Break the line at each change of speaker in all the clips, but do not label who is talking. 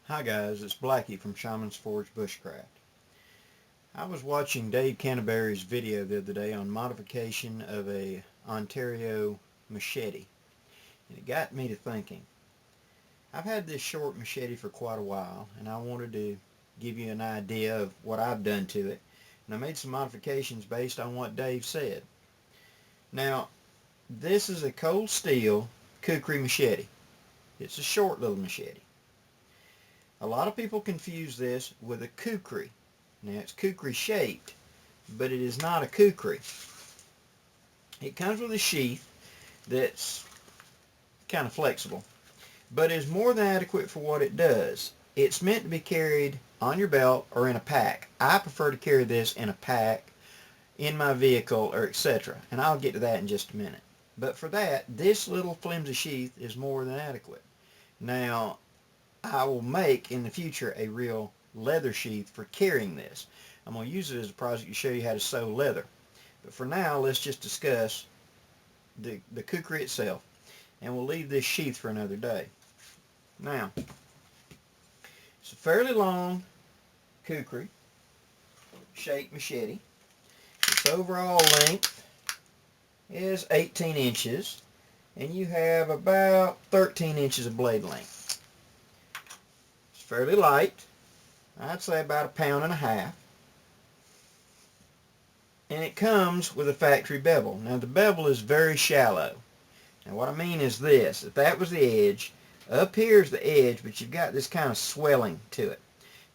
Hi guys, it's Blackie from Shaman's Forge Bushcraft. I was watching Dave Canterbury's video the other day on modification of a Ontario machete, and it got me to thinking. I've had this short machete for quite a while, and I wanted to give you an idea of what I've done to it, and I made some modifications based on what Dave said. Now, this is a cold steel Kukri machete. It's a short little machete. A lot of people confuse this with a khukri. Now it's khukri shaped, but it is not a khukri. It comes with a sheath that's kind of flexible, but is more than adequate for what it does. It's meant to be carried on your belt or in a pack. I prefer to carry this in a pack, in my vehicle, or etc. And I'll get to that in just a minute. But for that, this little flimsy sheath is more than adequate. Now, I will make in the future a real leather sheath for carrying this. I'm going to use it as a project to show you how to sew leather. But for now, let's just discuss the kukri itself, and we'll leave this sheath for another day. Now, it's a fairly long kukri shaped machete. Its overall length is 18 inches, and you have about 13 inches of blade length. Fairly light. I'd say about 1.5 pounds. And it comes with a factory bevel. Now the bevel is very shallow. Now what I mean is this. If that was the edge, up here is the edge, but you've got this kind of swelling to it.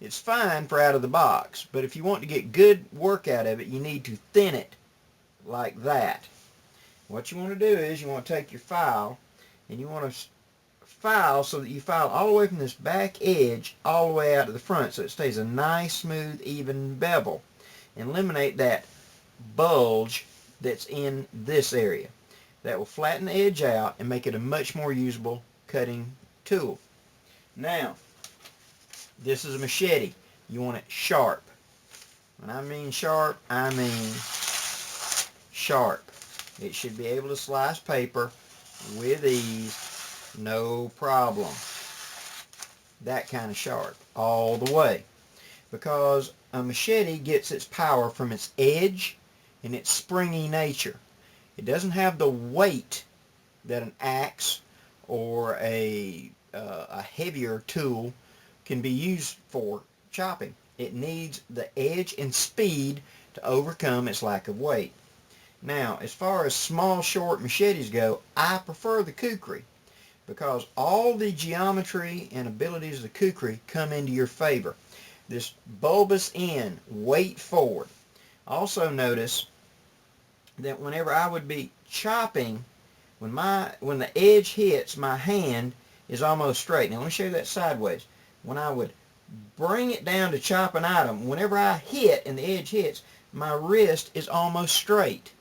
It's fine for out of the box, but if you want to get good work out of it, you need to thin it like that. What you want to do is you want to take your file and you want to file so that you file all the way from this back edge all the way out to the front so it stays a nice, smooth, even bevel. And eliminate that bulge that's in this area. That will flatten the edge out and make it a much more usable cutting tool. Now, this is a machete. You want it sharp. When I mean sharp, I mean sharp. It should be able to slice paper with ease, no problem. That kind of sharp all the way, because a machete gets its power from its edge and its springy nature. It doesn't have the weight that an axe or a heavier tool can be used for chopping. It needs the edge and speed to overcome its lack of weight. Now, as far as small, short machetes go, I prefer the kukri, because all the geometry and abilities of the kukri come into your favor. This bulbous end, weight forward. Also notice that whenever I would be chopping, when the edge hits, my hand is almost straight. Now let me show you that sideways. When I would bring it down to chop an item, whenever I hit and the edge hits, my wrist is almost straight.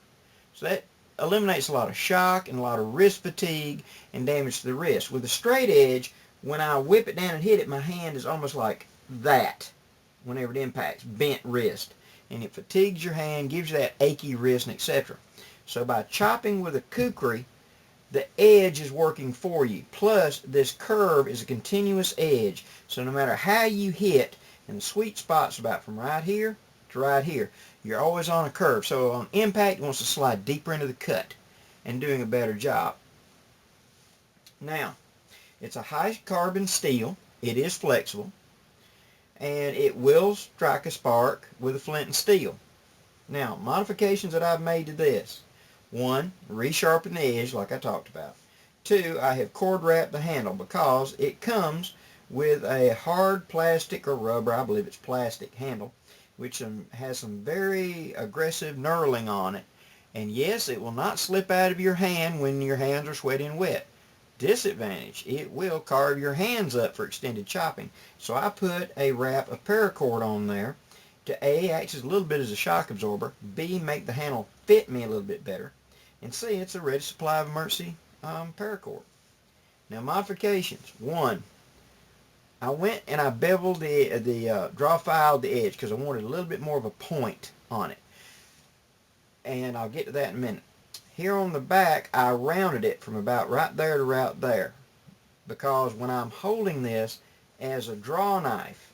So that eliminates a lot of shock and a lot of wrist fatigue and damage to the wrist. With a straight edge, when I whip it down and hit it, my hand is almost like that whenever it impacts, bent wrist. And it fatigues your hand, gives you that achy wrist, and etc. So by chopping with a kukri, the edge is working for you. Plus, this curve is a continuous edge. So no matter how you hit, and the sweet spot's about from right here to right here, you're always on a curve. So on impact, it wants to slide deeper into the cut and doing a better job. Now, it's a high carbon steel. It is flexible, and it will strike a spark with a flint and steel. Now, modifications that I've made to this: 1, resharpen the edge like I talked about. 2, I have cord wrapped the handle because it comes with a hard plastic or rubber, I believe it's plastic handle, which has some very aggressive knurling on it. And yes, it will not slip out of your hand when your hands are sweaty and wet. Disadvantage: it will carve your hands up for extended chopping. So I put a wrap of paracord on there to A, act as a little bit as a shock absorber, B, make the handle fit me a little bit better, and C, it's a ready supply of emergency paracord. Now modifications: 1, I went and I beveled draw filed the edge because I wanted a little bit more of a point on it, and I'll get to that in a minute. Here on the back, I rounded it from about right there to right there, because when I'm holding this, as a draw knife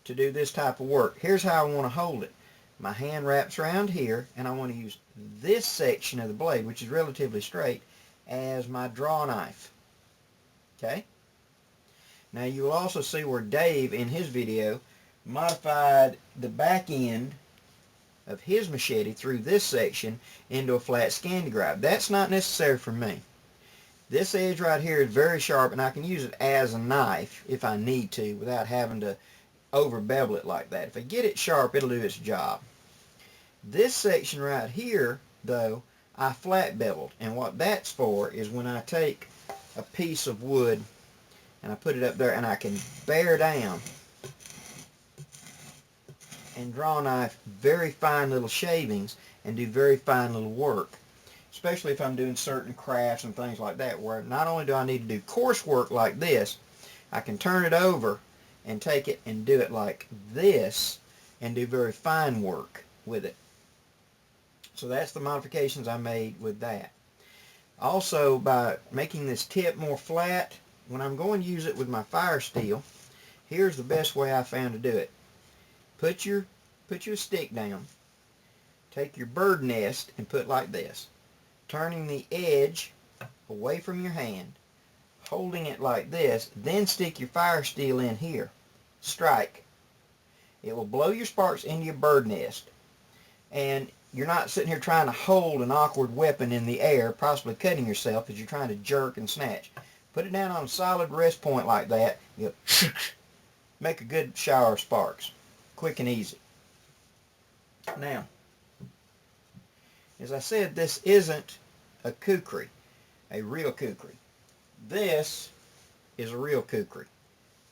to do this type of work. Here's how I want to hold it. My hand wraps around here, and I want to use this section of the blade, which is relatively straight, as my draw knife. Okay? Now you will also see where Dave, in his video, modified the back end of his machete through this section into a flat Scandi gripe. That's not necessary for me. This edge right here is very sharp, and I can use it as a knife if I need to without having to over bevel it like that. If I get it sharp, it'll do its job. This section right here, though, I flat beveled, and what that's for is when I take a piece of wood and I put it up there and I can bear down and draw knife very fine little shavings and do very fine little work, especially if I'm doing certain crafts and things like that, where not only do I need to do coarse work like this, I can turn it over and take it and do it like this and do very fine work with it. So that's the modifications I made with that. Also, by making this tip more flat, when I'm going to use it with my fire steel, here's the best way I found to do it. Put your stick down, take your bird nest and put like this, turning the edge away from your hand, holding it like this, then stick your fire steel in here. Strike. It will blow your sparks into your bird nest, and you're not sitting here trying to hold an awkward weapon in the air, possibly cutting yourself as you're trying to jerk and snatch. Put it down on a solid rest point like that. You'll make a good shower of sparks. Quick and easy. Now, as I said, this isn't a kukri, a real kukri. This is a real kukri.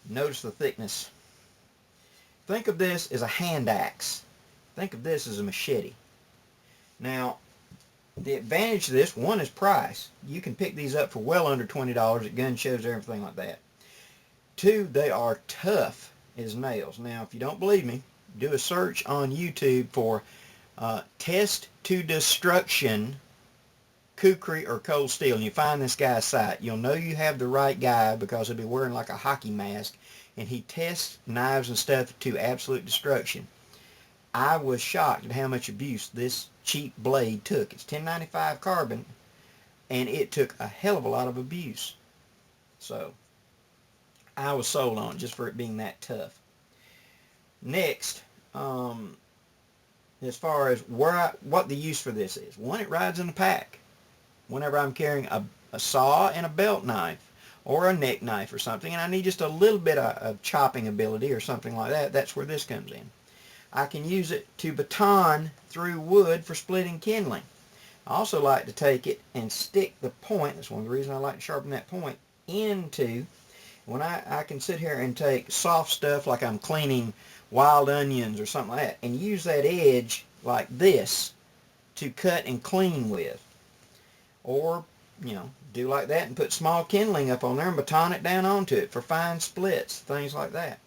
Notice the thickness. Think of this as a hand axe. Think of this as a machete. Now, the advantage of this, one, is price. You can pick these up for well under $20 at gun shows and everything like that. Two, they are tough as nails. Now, if you don't believe me, do a search on YouTube for test to destruction kukri or cold steel, and you find this guy's site. You'll know you have the right guy because he'll be wearing like a hockey mask, and he tests knives and stuff to absolute destruction. I was shocked at how much abuse this cheap blade took. It's 1095 carbon, and it took a hell of a lot of abuse. So I was sold on it just for it being that tough. Next, as far as what the use for this is. One, it rides in a pack. Whenever I'm carrying a saw and a belt knife or a neck knife or something, and I need just a little bit of chopping ability or something like that, that's where this comes in. I can use it to baton through wood for splitting kindling. I also like to take it and stick the point, that's one of the reasons I like to sharpen that point, into, when I can sit here and take soft stuff like I'm cleaning wild onions or something like that, and use that edge like this to cut and clean with. Or, you know, do like that and put small kindling up on there and baton it down onto it for fine splits, things like that.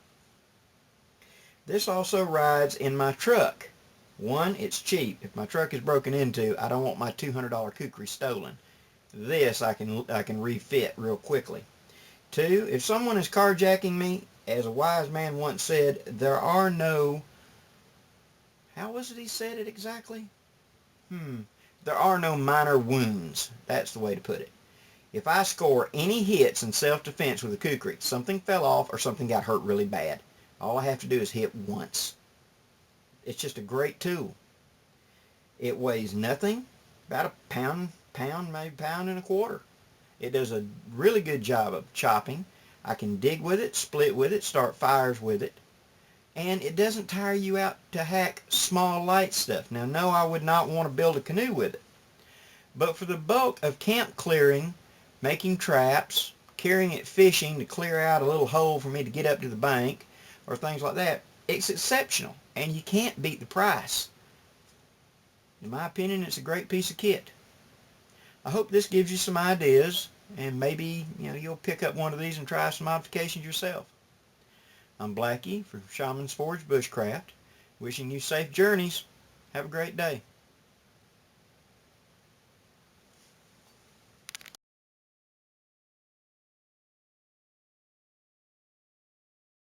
This also rides in my truck. One, it's cheap. If my truck is broken into, I don't want my $200 kukri stolen. This I can refit real quickly. Two, if someone is carjacking me, as a wise man once said, there are no, how was it he said it exactly? There are no minor wounds. That's the way to put it. If I score any hits in self-defense with a kukri, something fell off or something got hurt really bad, all I have to do is hit once. It's just a great tool. It weighs nothing, about a pound, maybe pound and a quarter. It does a really good job of chopping. I can dig with it, split with it, start fires with it. And it doesn't tire you out to hack small light stuff. Now, no, I would not want to build a canoe with it. But for the bulk of camp clearing, making traps, carrying it fishing to clear out a little hole for me to get up to the bank, or things like that, it's exceptional. And you can't beat the price. In my opinion, it's a great piece of kit. I hope this gives you some ideas, and maybe you'll pick up one of these and try some modifications yourself. I'm Blackie from Shaman's Forge Bushcraft, wishing you safe journeys. Have a great day.